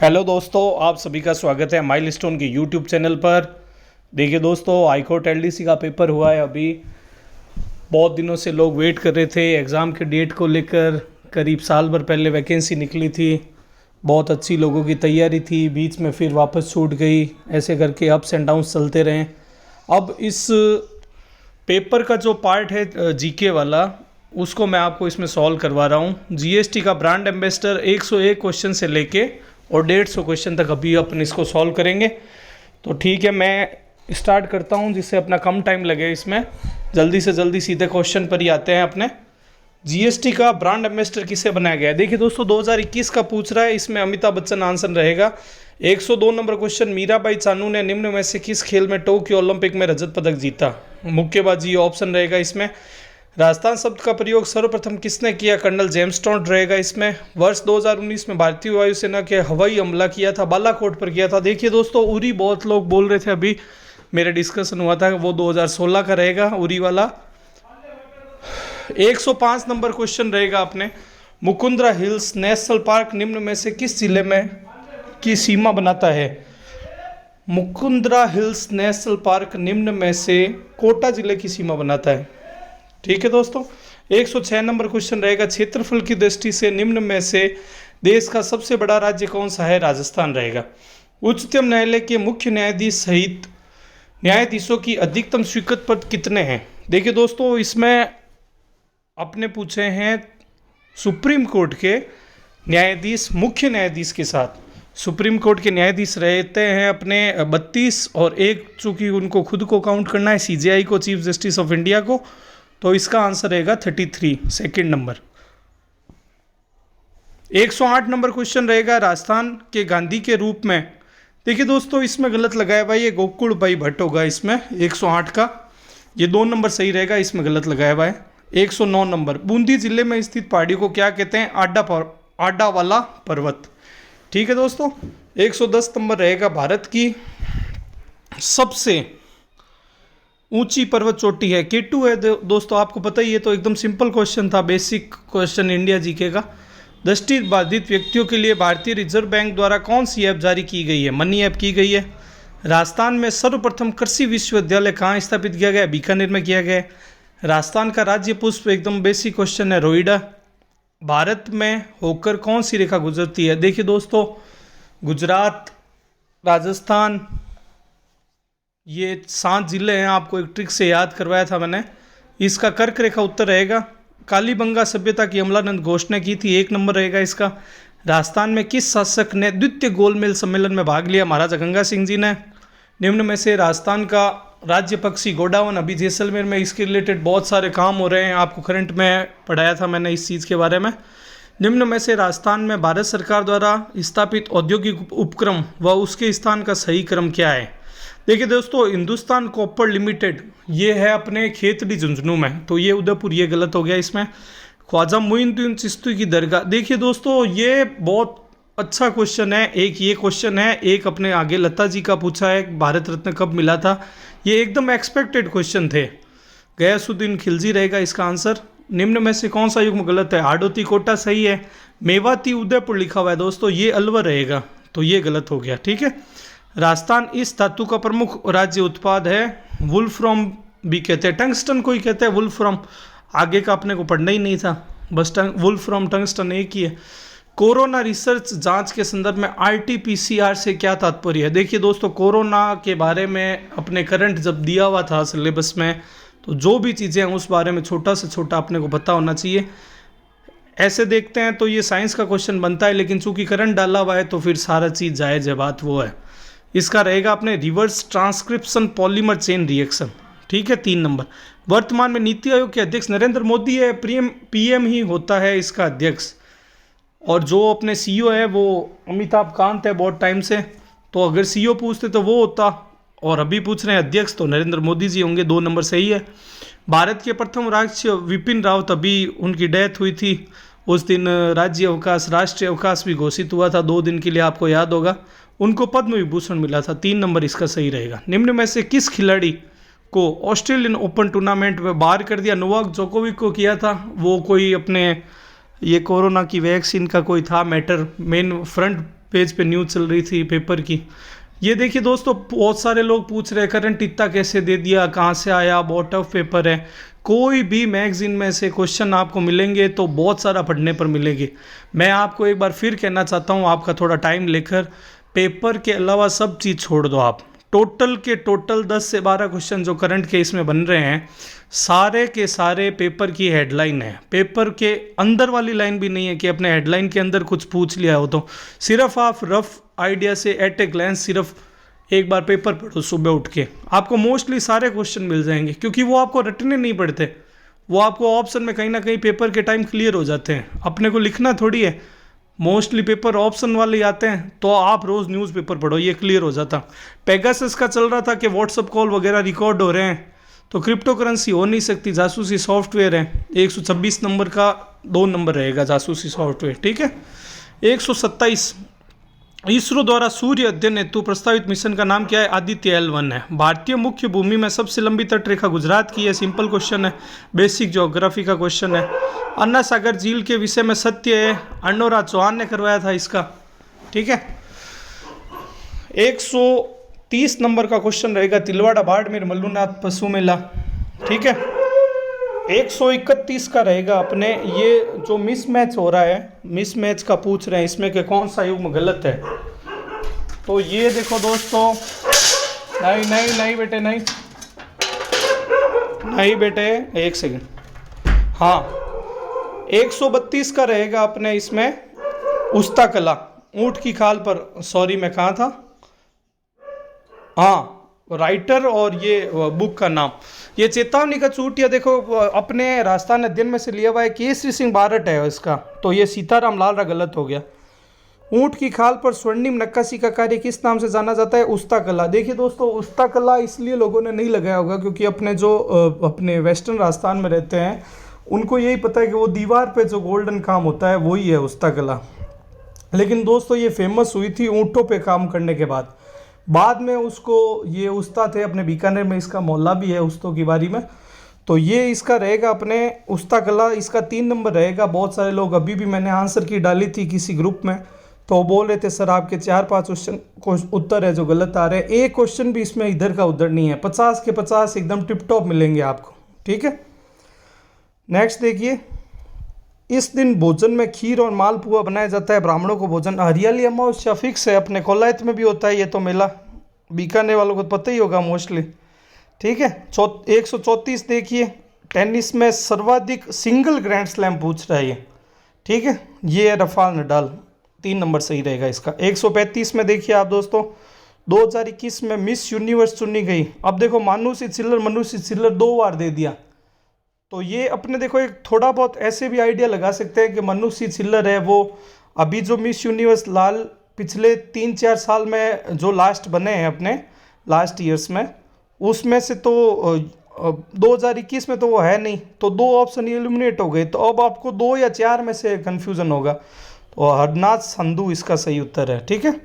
Hello दोस्तों, आप सभी का स्वागत है माइलस्टोन के यूट्यूब चैनल पर। देखिए दोस्तों, हाईकोर्ट एलडीसी का पेपर हुआ है अभी। बहुत दिनों से लोग वेट कर रहे थे एग्ज़ाम के डेट को लेकर। करीब साल भर पहले वैकेंसी निकली थी, बहुत अच्छी लोगों की तैयारी थी, बीच में फिर वापस छूट गई। ऐसे करके अप्स एंड डाउन्स चलते रहे। अब इस पेपर का जो पार्ट है जीके वाला, उसको मैं आपको इसमें सॉल्व करवा रहा हूँ। जीएसटी का ब्रांड एम्बेसडर 101 क्वेश्चन से लेके और 150 क्वेश्चन तक अभी अपन इसको सॉल्व करेंगे। तो ठीक है, मैं स्टार्ट करता हूँ जिससे अपना कम टाइम लगे। इसमें जल्दी से जल्दी सीधे क्वेश्चन पर ही आते हैं अपने। जीएसटी का ब्रांड एम्बेसडर किसे बनाया गया है? देखिए दोस्तों, 2021 का पूछ रहा है, इसमें अमिताभ बच्चन आंसर रहेगा। 102 नंबर क्वेश्चन, मीराबाई चानू ने निम्न में से किस खेल में टोक्यो ओलंपिक में रजत पदक जीता? मुक्केबाजी ऑप्शन रहेगा इसमें। राजस्थान शब्द का प्रयोग सर्वप्रथम किसने किया? कर्नल जेम्स टोड रहेगा इसमें। वर्ष 2019 में भारतीय वायुसेना के हवाई हमला किया था, बालाकोट पर किया था। देखिए दोस्तों, उरी बहुत लोग बोल रहे थे, अभी मेरे डिस्कशन हुआ था, वो 2016 का रहेगा उरी वाला। 105 नंबर क्वेश्चन रहेगा अपने। मुकुंदरा हिल्स नेशनल पार्क निम्न में से किस जिले में की सीमा बनाता है? मुकुंदरा हिल्स नेशनल पार्क निम्न में से कोटा जिले की सीमा बनाता है। ठीक है दोस्तों। 106 नंबर क्वेश्चन रहेगा। क्षेत्रफल की दृष्टि से निम्न में से देश का सबसे बड़ा राज्य कौन सा है? राजस्थान रहेगा। उच्चतम न्यायालय के मुख्य न्यायाधीश सहित न्यायाधीशों की अधिकतम स्वीकृत पद कितने हैं? देखिए दोस्तों, इसमें अपने पूछे हैं सुप्रीम कोर्ट के न्यायाधीश, मुख्य न्यायाधीश के साथ सुप्रीम कोर्ट के न्यायाधीश रहते हैं अपने 32 और एक चूंकि उनको खुद को काउंट करना है सीजेआई को, चीफ जस्टिस ऑफ इंडिया को, तो इसका आंसर रहेगा 33, सेकंड नंबर। 108 नंबर क्वेश्चन रहेगा। राजस्थान के गांधी के रूप में, देखिए दोस्तों इसमें गलत लगाया हुआ है, ये गोकुल भाई भट्ट होगा इसमें 108 का। ये 2 नंबर सही रहेगा, इसमें गलत लगाया हुआ है। 109 नंबर, बूंदी जिले में स्थित पहाड़ी को क्या कहते हैं? आडा वाला पर्वत। ठीक है दोस्तों। 110 नंबर रहेगा। भारत की सबसे ऊंची पर्वत चोटी है केटू है दोस्तों, आपको पता ही है, तो एकदम सिंपल क्वेश्चन था, बेसिक क्वेश्चन इंडिया जीके का। दृष्टि बाधित व्यक्तियों के लिए भारतीय रिजर्व बैंक द्वारा कौन सी ऐप जारी की गई है? मनी ऐप की गई है। राजस्थान में सर्वप्रथम कृषि विश्वविद्यालय कहाँ स्थापित किया गया? बीकानेर में किया गया है। राजस्थान का राज्य पुष्प एकदम बेसिक क्वेश्चन है, रोइडा। भारत में होकर कौन सी रेखा गुजरती है? देखिए दोस्तों, गुजरात, राजस्थान, ये 7 जिले हैं, आपको एक ट्रिक से याद करवाया था मैंने। इसका कर्क रेखा उत्तर रहेगा। कालीबंगा सभ्यता की अमलानंद घोष ने की थी, 1 नंबर रहेगा इसका। राजस्थान में किस शासक ने द्वितीय गोलमेल सम्मेलन में भाग लिया? महाराजा गंगा सिंह जी ने। निम्न में से राजस्थान का राज्य पक्षी गोडावन, अभी जैसलमेर में इसके रिलेटेड बहुत सारे काम हो रहे हैं, आपको करंट में पढ़ाया था मैंने इस चीज़ के बारे में। निम्न में से राजस्थान में भारत सरकार द्वारा स्थापित औद्योगिक उपक्रम व उसके स्थान का सही क्रम क्या है? देखिए दोस्तों, हिंदुस्तान कॉपर लिमिटेड ये है अपने खेतड़ी झुंझुनू में, तो ये उदयपुर, ये गलत हो गया इसमें। ख्वाजा मुइनुद्दीन चिश्ती की दरगाह, देखिए दोस्तों ये बहुत अच्छा क्वेश्चन है। एक ये क्वेश्चन है, एक अपने आगे लता जी का पूछा है, भारत रत्न कब मिला था? ये एकदम एक्सपेक्टेड क्वेश्चन थे। गयासुद्दीन खिलजी रहेगा इसका आंसर। निम्न में से कौन सा युग्म गलत है? हाड़ौती कोटा सही है। मेवाती उदयपुर लिखा हुआ है दोस्तों, ये अलवर रहेगा, तो ये गलत हो गया। ठीक है। राजस्थान इस धातु का प्रमुख राज्य उत्पाद है। वुल्फ्रॉम भी कहते हैं, टंगस्टन को ही कहते हैं वुल्फ्रॉम। आगे का अपने को पढ़ना ही नहीं था, बस वुल्फ्रॉम टंगस्टन एक ही है। कोरोना रिसर्च जांच के संदर्भ में आरटी-पीसीआर से क्या तात्पर्य है? देखिए दोस्तों, कोरोना के बारे में अपने करंट जब दिया हुआ था सिलेबस में, तो जो भी चीज़ें हैं उस बारे में छोटा से छोटा अपने को पता होना चाहिए। ऐसे देखते हैं तो ये साइंस का क्वेश्चन बनता है, लेकिन चूंकि करंट डाला हुआ है तो फिर सारा चीज़ जायज़ है, बात वो है। इसका रहेगा अपने reverse transcription polymer chain reaction. ठीक है, 3 नंबर। वर्तमान में नीति आयोग के अध्यक्ष नरेंद्र मोदी है, पीएम ही होता है इसका अध्यक्ष, और जो अपने सीईओ है वो अमिताभ कांत है बहुत टाइम से। तो अगर सीईओ पूछते तो वो होता, और अभी पूछ रहे हैं अध्यक्ष, तो नरेंद्र मोदी जी होंगे, 2 नंबर सही है। भारत के प्रथम राष्ट्रीय विपिन रावत, अभी उनकी डेथ हुई थी, उस दिन राज्य अवकाश, राष्ट्रीय अवकाश भी घोषित हुआ था 2 दिन के लिए, आपको याद होगा। उनको पद्म विभूषण मिला था, 3 नंबर इसका सही रहेगा। निम्न में से किस खिलाड़ी को ऑस्ट्रेलियन ओपन टूर्नामेंट में बाहर कर दिया? नोवाक जोकोविक को किया था, वो कोई अपने ये कोरोना की वैक्सीन का कोई था मैटर, मेन फ्रंट पेज पे न्यूज़ चल रही थी पेपर की। ये देखिए दोस्तों, बहुत सारे लोग पूछ रहे हैं करंट इतना कैसे दे दिया, कहाँ से आया, बहुत टफ पेपर है। कोई भी मैगजीन में से क्वेश्चन आपको मिलेंगे तो बहुत सारा पढ़ने पर मिलेंगे। मैं आपको एक बार फिर कहना चाहता हूँ, आपका थोड़ा टाइम लेकर पेपर के अलावा सब चीज़ छोड़ दो। आप टोटल के टोटल 10 से 12 क्वेश्चन जो करंट के इसमें बन रहे हैं, सारे के सारे पेपर की हेडलाइन है। पेपर के अंदर वाली लाइन भी नहीं है कि अपने हेडलाइन के अंदर कुछ पूछ लिया हो। तो सिर्फ आप रफ आइडिया से एट ए ग्लैंस सिर्फ एक बार पेपर पढ़ो सुबह उठ के, आपको मोस्टली सारे क्वेश्चन मिल जाएंगे, क्योंकि वो आपको रटने नहीं पड़ते, वो आपको ऑप्शन में कहीं ना कहीं पेपर के टाइम क्लियर हो जाते हैं। अपने को लिखना थोड़ी है, मोस्टली पेपर ऑप्शन वाले आते हैं। तो आप रोज़ न्यूज़पेपर पढ़ो, ये क्लियर हो जाता। पेगासस का चल रहा था कि व्हाट्सअप कॉल वगैरह रिकॉर्ड हो रहे हैं, तो क्रिप्टो करेंसी हो नहीं सकती, जासूसी सॉफ्टवेयर है। 126 नंबर का 2 नंबर रहेगा जासूसी सॉफ्टवेयर, ठीक है। 127 इसरो द्वारा सूर्य अध्ययन हेतु प्रस्तावित मिशन का नाम क्या है? आदित्य L1 है। भारतीय मुख्य भूमि में सबसे लंबी तटरेखा गुजरात की है। सिंपल क्वेश्चन है, बेसिक ज्योग्राफी का क्वेश्चन है। अन्ना सागर झील के विषय में सत्य है, अनोरा चौहान ने करवाया था इसका, ठीक है। 130 नंबर का क्वेश्चन रहेगा, तिलवाड़ा बाड़मेर मल्लूनाथ पशु मेला, ठीक है। 131 का रहेगा अपने, ये जो मिसमैच हो रहा है, मिसमैच का पूछ रहे हैं इसमें कि कौन सा युग्म गलत है। तो ये देखो दोस्तों, नहीं नहीं नहीं बेटे, नहीं नहीं बेटे, एक सेकंड, हाँ 132 का रहेगा अपने इसमें, उस्ता कला ऊँट की खाल पर, सॉरी मैं कहाँ था, हाँ राइटर और ये बुक का नाम, ये चेतावनी का चूटिया देखो अपने राजस्थान अध्ययन में से लिया हुआ है, केसरी सिंह बारट है इसका। तो ये सीताराम लाल रा गलत हो गया। ऊँट की खाल पर स्वर्णिम नक्काशी का कार्य किस नाम से जाना जाता है? उस्ता कला। देखिए दोस्तों, उस्ता कला इसलिए लोगों ने नहीं लगाया होगा क्योंकि अपने जो अपने वेस्टर्न राजस्थान में रहते हैं उनको यही पता है कि वो दीवार पे जो गोल्डन काम होता है वही है उस्ता कला। लेकिन दोस्तों ये फेमस हुई थी ऊँटों पे काम करने के बाद में उसको ये उस्ता थे, अपने बीकानेर में इसका मोहल्ला भी है उस्तों की बारी में। तो ये इसका रहेगा अपने उस्ता कला, इसका 3 नंबर रहेगा। बहुत सारे लोग अभी भी, मैंने आंसर की डाली थी किसी ग्रुप में, तो बोल रहे थे सर आपके 4-5 क्वेश्चन उत्तर है जो गलत आ रहे हैं। एक क्वेश्चन भी इसमें इधर का उधर नहीं है, 50 के 50 एकदम टिप टॉप मिलेंगे आपको, ठीक है। नेक्स्ट देखिए, इस दिन भोजन में खीर और मालपुआ बनाया जाता है, ब्राह्मणों को भोजन। हरियाली अमावस्या फिक्स है, अपने कोलायत में भी होता है ये तो मेला, बीकानेर वालों को पता ही होगा मोस्टली, ठीक है। 134 देखिए, टेनिस में सर्वाधिक सिंगल ग्रैंड स्लैम पूछ रहा है ये, ठीक है। ये है रफाल नडाल, 3 नंबर सही रहेगा इसका। 135 में देखिए आप दोस्तों, 2021 में मिस यूनिवर्स चुनी गई। अब देखो मनुषी चिल्लर 2 बार दे दिया, तो ये अपने देखो एक थोड़ा बहुत ऐसे भी आइडिया लगा सकते हैं कि मनुषी चिल्लर है वो अभी जो मिस यूनिवर्स लाल पिछले 3-4 साल में जो लास्ट बने हैं अपने लास्ट ईयर्स में, उसमें से तो 2021 में तो वो है नहीं, तो 2 ऑप्शन एलिमिनेट हो गए। तो अब आपको 2 या 4 में से कन्फ्यूज़न होगा, तो हरनाथ संधू इसका सही उत्तर है, ठीक है।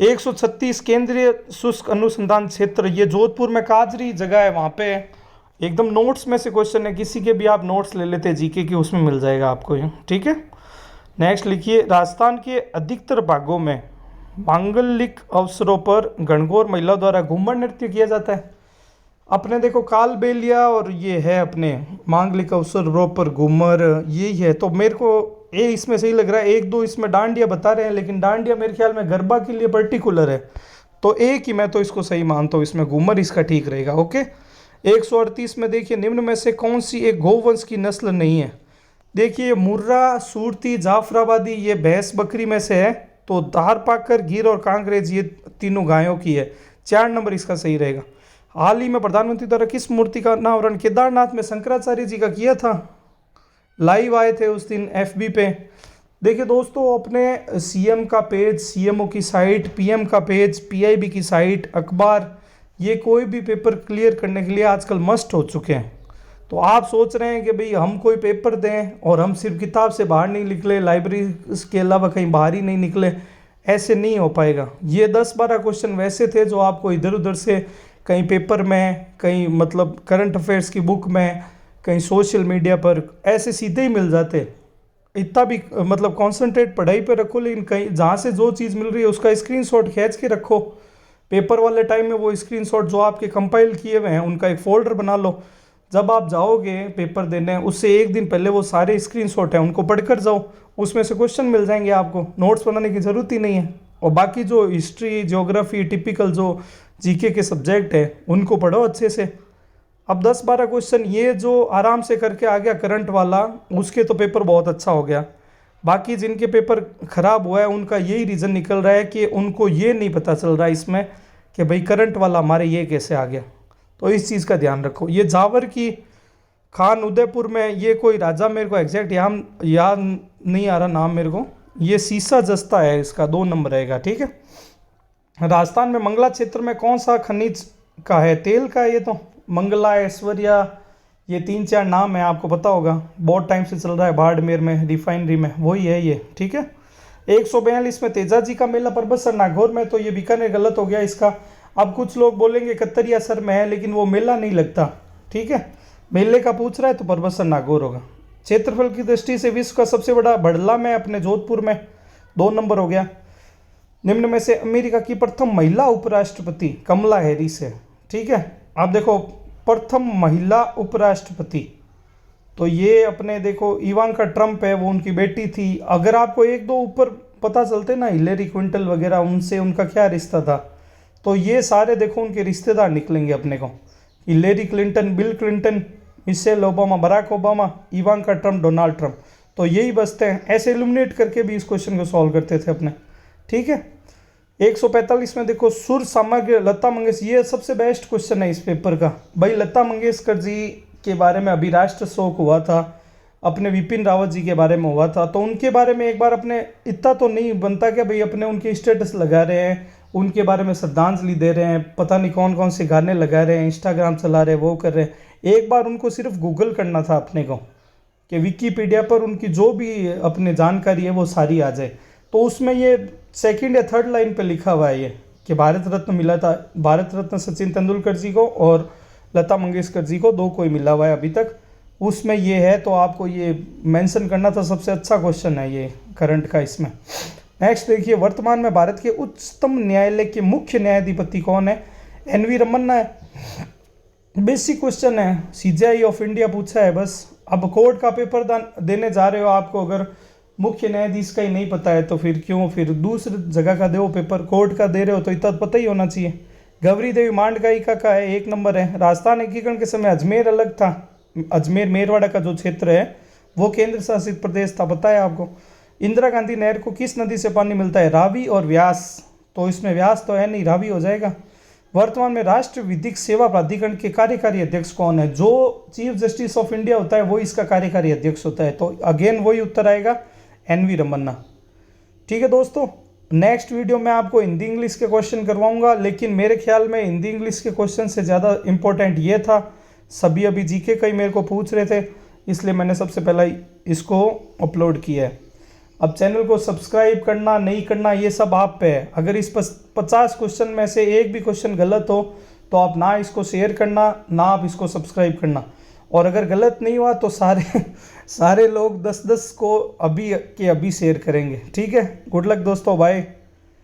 136 केंद्रीय शुष्क अनुसंधान क्षेत्र, ये जोधपुर में काजरी जगह है, वहाँ पे एकदम नोट्स में से क्वेश्चन है, किसी के भी आप नोट्स ले लेते जीके के, उसमें मिल जाएगा आपको ये, ठीक है। नेक्स्ट लिखिए, राजस्थान के अधिकतर भागों में मांगलिक अवसरों पर गणगौर महिला द्वारा घूमर नृत्य किया जाता है। अपने देखो काल बेलिया और ये है अपने मांगलिक अवसरों पर घूमर, यही है। तो मेरे को ये इसमें सही लग रहा है, 1-2 इसमें डांडिया बता रहे हैं, लेकिन डांडिया मेरे ख्याल में गरबा के लिए पर्टिकुलर है, तो एक ही मैं तो इसको सही मानता हूँ, इसमें घूमर इसका ठीक रहेगा, ओके। 138 में देखिए, निम्न में से कौन सी एक गौवंश की नस्ल नहीं है? देखिए मुर्रा, सूरती, जाफराबादी ये भैंस बकरी में से है, तो धार पाकर, गिर और कांकरेज ये तीनों गायों की है। 4 नंबर इसका सही रहेगा। हाल ही में प्रधानमंत्री द्वारा किस मूर्ति का अनावरण केदारनाथ में शंकराचार्य जी का किया था? लाइव आए थे उस दिन FB पे। देखिए दोस्तों, अपने CM का पेज, CMO की साइट, PM का पेज, PIB की साइट, अखबार, ये कोई भी पेपर क्लियर करने के लिए आजकल मस्ट हो चुके हैं। तो आप सोच रहे हैं कि भाई हम कोई पेपर दें और हम सिर्फ किताब से बाहर नहीं निकले, लाइब्रेरी के अलावा कहीं बाहर ही नहीं निकले, ऐसे नहीं हो पाएगा। ये 10-12 क्वेश्चन वैसे थे जो आपको इधर उधर से कहीं पेपर में, कहीं मतलब करंट अफेयर्स की बुक में, कहीं सोशल मीडिया पर ऐसे सीधे ही मिल जाते, इतना भी मतलब कंसंट्रेट पढ़ाई पे रखो, लेकिन कहीं जहाँ से जो चीज़ मिल रही है उसका स्क्रीनशॉट खींच के रखो। पेपर वाले टाइम में वो स्क्रीनशॉट जो आपके कंपाइल किए हुए हैं उनका एक फ़ोल्डर बना लो। जब आप जाओगे पेपर देने उससे एक दिन पहले वो सारे स्क्रीनशॉट हैं उनको पढ़कर जाओ, उसमें से क्वेश्चन मिल जाएंगे, आपको नोट्स बनाने की ज़रूरत ही नहीं है। और बाकी जो हिस्ट्री ज्योग्राफी टिपिकल जो जीके के सब्जेक्ट है उनको पढ़ो अच्छे से। अब 10-12 क्वेश्चन ये जो आराम से करके आ गया करंट वाला, उसके तो पेपर बहुत अच्छा हो गया। बाकी जिनके पेपर ख़राब हुआ है उनका यही रीज़न निकल रहा है कि उनको ये नहीं पता चल रहा है इसमें कि भाई करंट वाला हमारे ये कैसे आ गया। तो इस चीज़ का ध्यान रखो। ये जावर की खान उदयपुर में ये कोई राजा, मेरे को एग्जैक्ट याद नहीं आ रहा नाम मेरे को, ये सीसा जस्ता है, इसका 2 नंबर रहेगा। ठीक है। राजस्थान में मंगला क्षेत्र में कौन सा खनिज का है? तेल का है ये तो। मंगला, ऐश्वर्या, ये 3-4 नाम है, आपको पता होगा, बहुत टाइम से चल रहा है बाड़मेर में रिफाइनरी में, वही है ये। ठीक है। 142 में तेजाजी का मेला परबतसर नागौर में, तो ये बीकानेर गलत हो गया इसका। अब कुछ लोग बोलेंगे कतरिया सर में है, लेकिन वो मेला नहीं लगता। ठीक है। मेले का पूछ रहा है तो परबतसर नागौर होगा। क्षेत्रफल की दृष्टि से विश्व का सबसे बड़ा बड़ला में अपने जोधपुर में, 2 नंबर हो गया। निम्न में से अमेरिका की प्रथम महिला उपराष्ट्रपति कमला हैरिस है। ठीक है। आप देखो प्रथम महिला उपराष्ट्रपति, तो ये अपने देखो इवांका ट्रम्प है, वो उनकी बेटी थी। अगर आपको 1-2 ऊपर पता चलते ना, हिलेरी क्विंटल वगैरह, उनसे उनका क्या रिश्ता था, तो ये सारे देखो उनके रिश्तेदार निकलेंगे अपने को। Hillary Clinton, Bill Clinton, Michelle Obama, Barack Obama, Ivanka Trump, Donald Trump, तो यही बसते हैं। ऐसे इल्यूमिनेट करके भी इस क्वेश्चन को सॉल्व करते थे अपने। ठीक है। 145 में देखो सुर सामग्री लता मंगेशकर, ये सबसे बेस्ट क्वेश्चन है इस पेपर का। भाई लता मंगेशकर जी के बारे में अभी राष्ट्र शोक हुआ था, अपने विपिन रावत जी के बारे में हुआ था, तो उनके बारे में एक बार अपने, इतना तो नहीं बनता क्या भाई अपने उनके स्टेटस लगा रहे हैं, उनके बारे में श्रद्धांजलि दे रहे हैं, पता नहीं कौन कौन से गाने लगा रहे हैं, इंस्टाग्राम चला रहे हैं, वो कर रहे हैं। एक बार उनको सिर्फ गूगल करना था अपने को, कि विकीपीडिया पर उनकी जो भी अपने जानकारी है वो सारी आ जाए। तो उसमें ये 2nd या 3rd लाइन पे लिखा हुआ है ये, कि भारत रत्न मिला था, भारत रत्न सचिन तेंदुलकर जी को और लता मंगेशकर जी को, 2 कोई मिला हुआ है अभी तक, उसमें ये है। तो आपको ये मेंशन करना था, सबसे अच्छा क्वेश्चन है ये करंट का इसमें। नेक्स्ट देखिए, वर्तमान में भारत के उच्चतम न्यायालय के मुख्य न्यायाधिपति कौन है? एनवी रमन्ना है। बेसिक क्वेश्चन है, सीजीआई ऑफ इंडिया पूछा है बस। अब कोर्ट का पेपर देने जा रहे हो, आपको अगर मुख्य न्यायाधीश का ही नहीं पता है तो फिर क्यों, फिर दूसरी जगह का दो पेपर, कोर्ट का दे रहे हो तो इतना पता ही होना चाहिए। गौरी देवी मांडगायिका का है, 1 नंबर है। राजस्थान एकीकरण के समय अजमेर अलग था, अजमेर मेरवाड़ा का जो क्षेत्र है वो केंद्र शासित प्रदेश था, पता है आपको। इंदिरा गांधी नहर को किस नदी से पानी मिलता है? रावी और व्यास, तो इसमें व्यास तो है नहीं, रावी हो जाएगा। वर्तमान में राष्ट्रीय विधिक सेवा प्राधिकरण के कार्यकारी अध्यक्ष कौन है? जो चीफ जस्टिस ऑफ इंडिया होता है वो इसका कार्यकारी अध्यक्ष होता है, तो अगेन वही उत्तर आएगा, एनवी रमन्ना। ठीक है दोस्तों, नेक्स्ट वीडियो में आपको हिंदी इंग्लिश के क्वेश्चन करवाऊंगा, लेकिन मेरे ख्याल में हिंदी इंग्लिश के क्वेश्चन से ज़्यादा इंपॉर्टेंट ये था, सभी अभी जीके का ही मेरे को पूछ रहे थे, इसलिए मैंने सबसे पहला इसको अपलोड किया है। अब चैनल को सब्सक्राइब करना नहीं करना ये सब आप पे है। अगर इस 50 क्वेश्चन में से एक भी क्वेश्चन गलत हो तो आप ना इसको शेयर करना, ना आप इसको सब्सक्राइब करना, और अगर गलत नहीं हुआ तो सारे लोग 10-10 को अभी के अभी शेयर करेंगे। ठीक है। गुड लक दोस्तों, बाय।